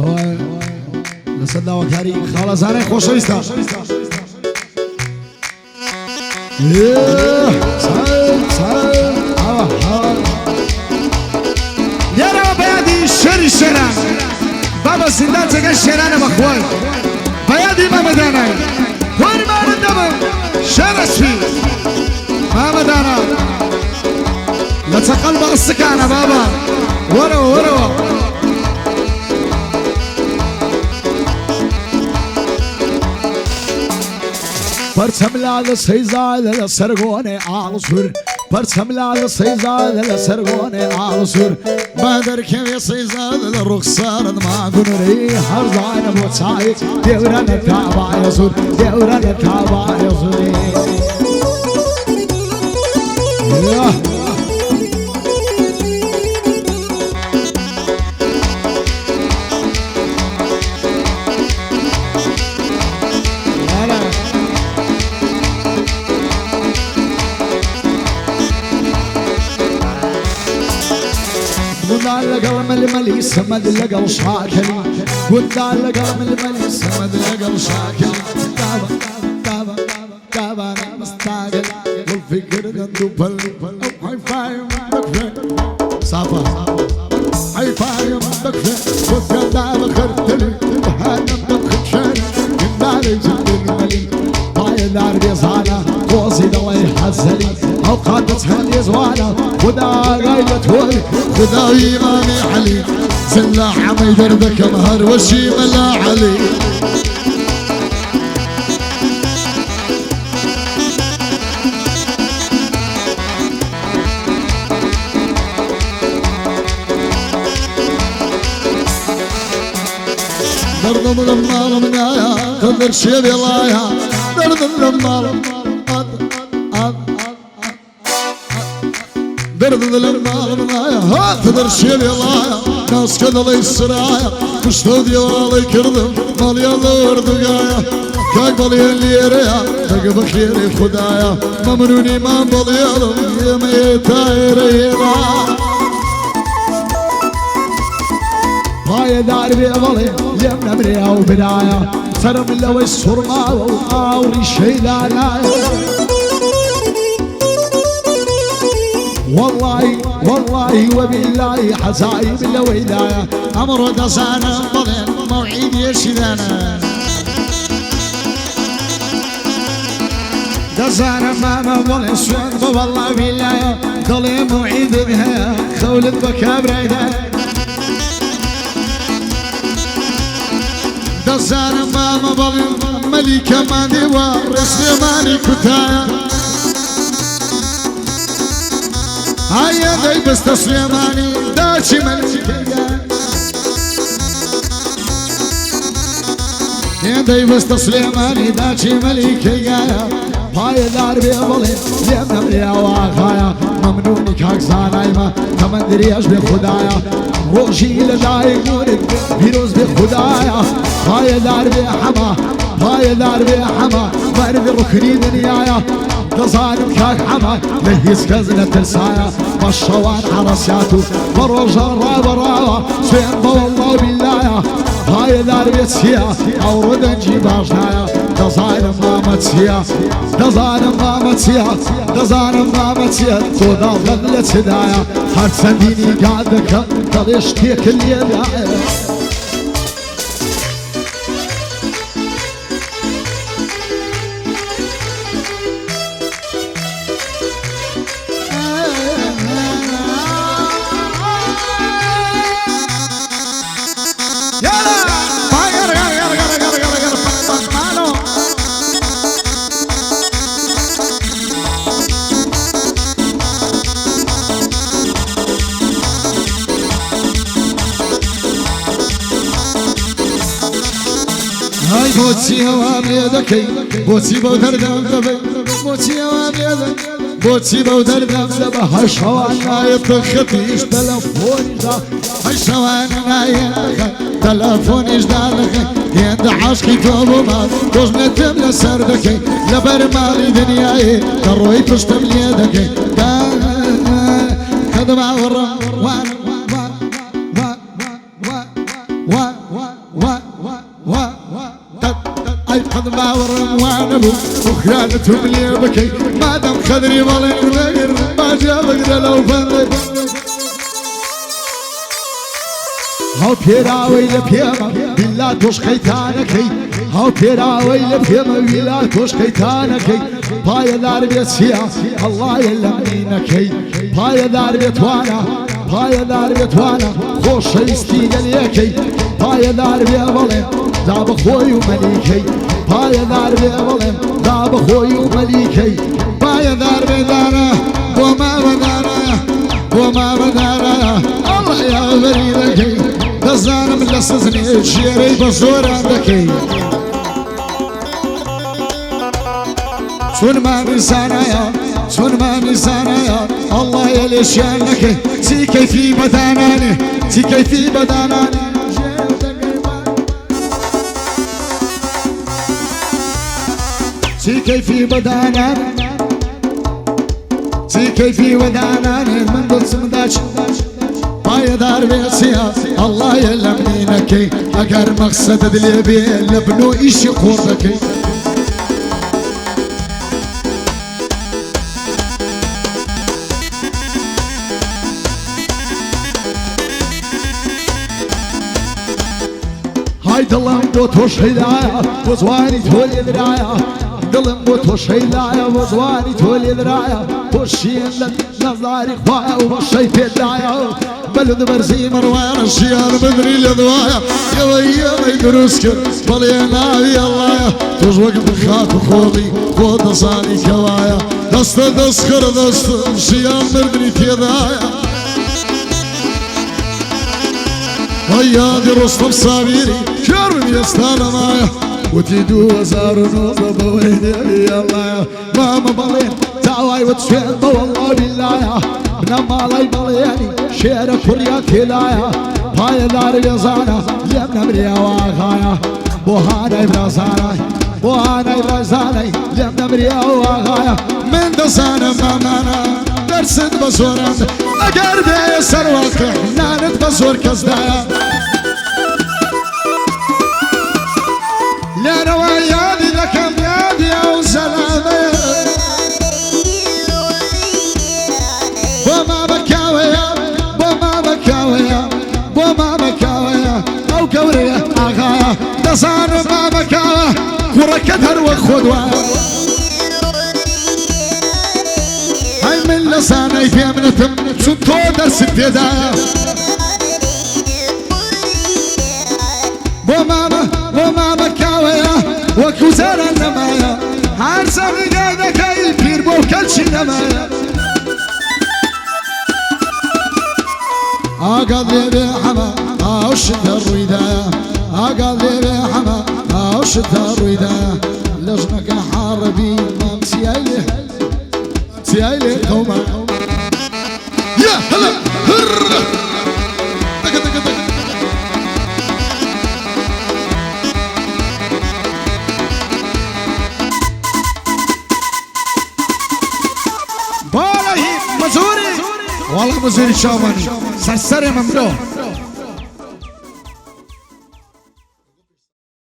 هو لسنا وكاري خلاص أنا خوش ريستا يا رب بيادي الشران بابا السندان تقى الشران مخوان بيادي ما مدانا كل ما ندم شرس فيه ما مدانا لا تقلب السكانة بابا وروا برسملا سيزال سرغوني عالصور برسملا سيزال سرغوني عالصور بدر كيف سيزال رخصار ما قنري حرزان بوتساي دوران الكعبة يزور دوران الكعبة يزور لقى الملي سمد لقى شاكلي قلنا لقى الملي سمد لقى شاكلي كابا مستعجل والفكر ندوبل هاي فايم بكفي صافا هاي فايم بكفي وكذا بخرتلي وهانا بخشاني النار جد الملي باي النار بيزانا قوزي دوي حزلي أوقات تهني زوانا خدا غاية ولي خدا إمامي علي زلا حمي دربك مهر وشي ملا علي درد الرمال منايا قدر شي بلايا درد الرمال درد الرمال منايا هاتدر شي بلايا ناس كذا لي السرايا مشتو ديالي كردم مالي الورد قايا كاك بالي اللي ريا تقب خيري خدايا ممنوني ما باليالم يميتا رينا باي دار بيضلي يمنا مريا وبدايا سرم لو السرما وقاوري شي لا والله وبالله حزايب الولاية أمر دزانا ضلين موعد يشدانا دزانا ما ضلين سوين والله بالله ضلين موعد بها خولت بكابريدا دزانا ما ضلين ملكة ما ديوا رسلماني كتايا هيا داي بس تسليماني داشي ملكية يا داي بس تسليماني داشي ملكية هاي دار بيضلي يمنا مريا واخايا ممنونك حق زانايما كمان درياش بخدايا روشي لداي نورك بيروز بخدايا هاي دار بحما هاي دار بحما مرد ركني دنيايا تظالم كاك حما لهيس كزنة ترسايا والشوان عرسياتو بروجا رابا سوين والله بالله هاي دار بيتسيا أورد نجيب عجنايا تظالم مامتسيا تظالم مامتسيا تظالم مامتسيا تودا غلت هدايا هاد سنديني قادك تليش كيك اللي دايا هاي بوتي وابيدكي بوتي بودر دبدبي بوتي وابيدك بوتي بودر دبدبي هالشوانا يتخطيش تلفوني دا هالشوانا يتخطيش تلفوني جدالك يند عشقي توبما وجنة تملى سردكي لبرمالي دنياي كروي تشتم ليدكي خدمة ورا باورم وانبو وخيانتهم لي بكي ما دام خدري بلين غير ما جابك لو فندق هاو پیراوی لپیما بیلا توش خیتانکی هاو پیراوی لپیما بیلا توش خیتانکی پایدار بیت سیا الله یلمینکی پایدار بیت وانا پایدار بیت وانا خوش ایستی گلیکی پایدار بیت بلیم داب خوی و ملیکی پایدار بیت بلیم داب خوی و ملیکی پایدار بیدانا وما بدانا وما بدانا الله یا بریدکی دزانم لسزني شيري بزور عندكي شون ما نسانايا شون ما نسانايا الله يلي شانك تي كيفي بداناني تي كيفي بداناني تي كيفي بداناني تي كيفي بداناني من ضد سمداش پایدار بیسیا الله یلمینکی اگر مقصد دلی بی لبنو ایشی خوردکی های دلم بو توش هدایا وزوانی تولی درایا دلم بو توش هدایا وزوانی تولی درایا پوشین نظاری خوایا وشی پیدایا بلد برزي مروان الشيار بدري لضوايا يا ويا ما يدرسك بلينا يا الله تزوج بخات خوضي خود صاني كوايا دست دسخر دست الشيار بدري تيضايا ويا دي رستم صابيري كرم يستانا معايا وتيدو وزار نوضة بويني يا الله ماما بلين تعواي وتشفين والله بالله من مالاي بلياني شعر كريا كلايا پایدار بیزانا لم نمریا واغایا بوهانای برازانای بوهانای برازانای لم نمریا واغایا من دزانم مامانا درسد بزورم اگر به سر واقع نانت بزور کزدایا لروا یادی لکم یادی او سلامه وما بكاويا وما بكاويا او كوريا اغايا دصار ما بكاويا كركتها وخدوة هاي من لساني في امنتم سنتو درس البداية وما بكاويا وكوزار النمايا حارسة بقادك اي بير بوكالشي نمايا أقضي بحما أوشت الرداية أقضي بحما أوشت الرداية لجنك حاربي مام سيايلي قوما يا هلا هر تك تك تك بالله مزوري والله مزوري شاماني سرسري ممدوح